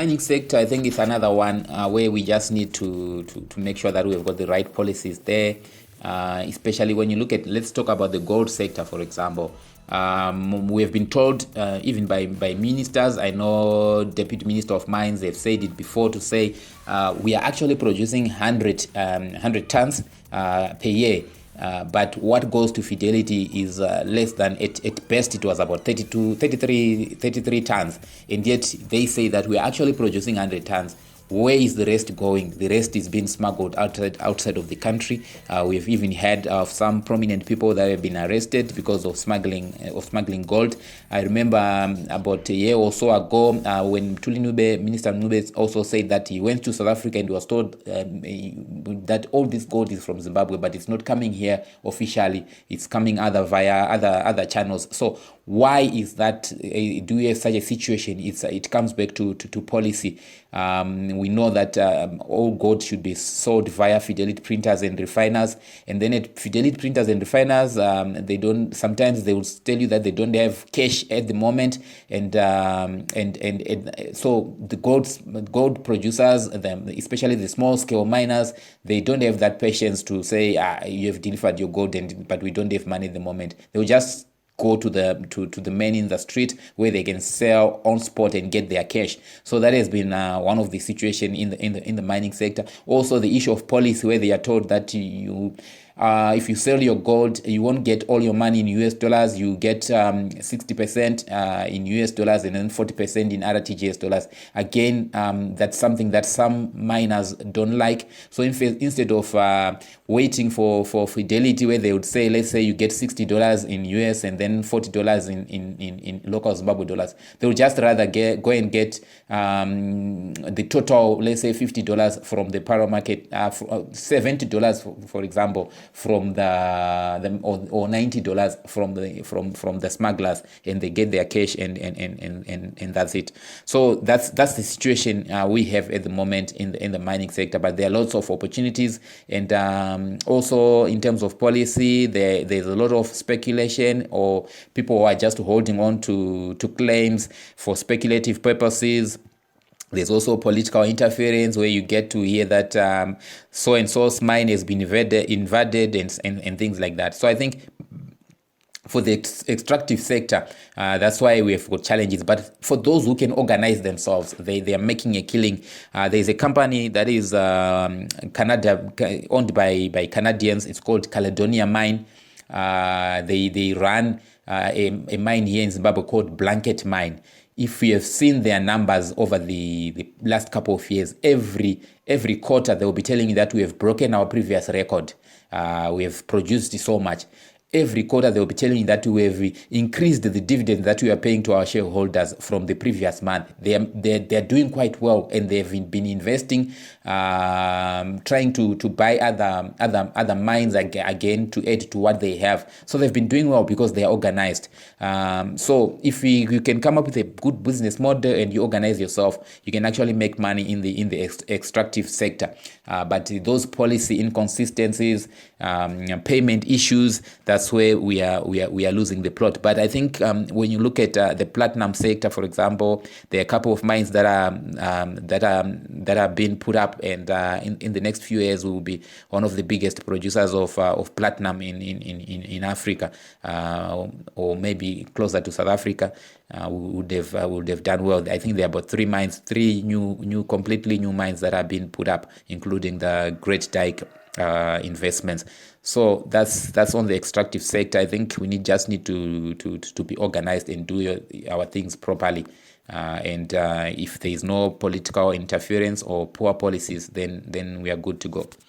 mining sector, I think it's another one where we just need to make sure that we've got the right policies there, especially when you look at, let's talk about the gold sector, for example. We have been told, even by ministers, I know Deputy Minister of Mines, they've said it before, to say we are actually producing 100 tons per year. But what goes to Fidelity is less than, at best it was about 33 tons, and yet they say that we're actually producing 100 tons. Where is the rest going? The rest is being smuggled outside of the country. We've even had some prominent people that have been arrested because of smuggling gold. I remember about a year or so ago when Minister Nube also said that he went to South Africa and was told that all this gold is from Zimbabwe, but it's not coming here officially. It's coming via other channels. So why is that? Do we have such a situation? It comes back to policy. We know that all gold should be sold via Fidelity printers and refiners, and then at Fidelity printers and refiners, sometimes they will tell you that they don't have cash at the moment, and so the gold producers, especially the small scale miners, they don't have that patience to say you have delivered your gold, but we don't have money at the moment. They will just go to the men in the street where they can sell on spot and get their cash. So that has been one of the situation in the mining sector. Also, the issue of policy, where they are told that if you sell your gold, you won't get all your money in US dollars. You get 60% in US dollars and then 40% in other TGS dollars. Again, that's something that some miners don't like. So instead of waiting for Fidelity, where they would say, let's say you get $60 in US and then $40 in local Zimbabwe dollars, they would just rather go and get the total, let's say $50 from the para market, $70 for example, from or $90 from the smugglers, and they get their cash and that's it. So that's the situation we have at the moment in the mining sector. But there are lots of opportunities, and also in terms of policy, there's a lot of speculation, or people who are just holding on to claims for speculative purposes. There's also political interference, where you get to hear that so-and-so's mine has been invaded and things like that. So I think for the extractive sector, that's why we have got challenges. But for those who can organize themselves, they are making a killing. There's a company that is Canada, owned by Canadians. It's called Caledonia Mine. They run a mine here in Zimbabwe called Blanket Mine. If we have seen their numbers over the last couple of years, every quarter they will be telling you that we have broken our previous record. We have produced so much. Every quarter they will be telling you that we have increased the dividend that we are paying to our shareholders from the previous month. They're doing quite well, and they've been investing, trying to buy other mines again to add to what they have. So they've been doing well because they are organized. So if you can come up with a good business model and you organize yourself, you can actually make money in the extractive sector. But those policy inconsistencies, payment issues, that's where we are losing the plot. But I think when you look at the platinum sector, for example, there are a couple of mines that are being put up, and in the next few years we will be one of the biggest producers of platinum in Africa, or maybe closer to South Africa. We would have done well. I think there are about three completely new mines that are being put up, including the Great Dyke investments. So that's on the extractive sector. I think we just need to be organized and do our things properly. And if there is no political interference or poor policies, then we are good to go.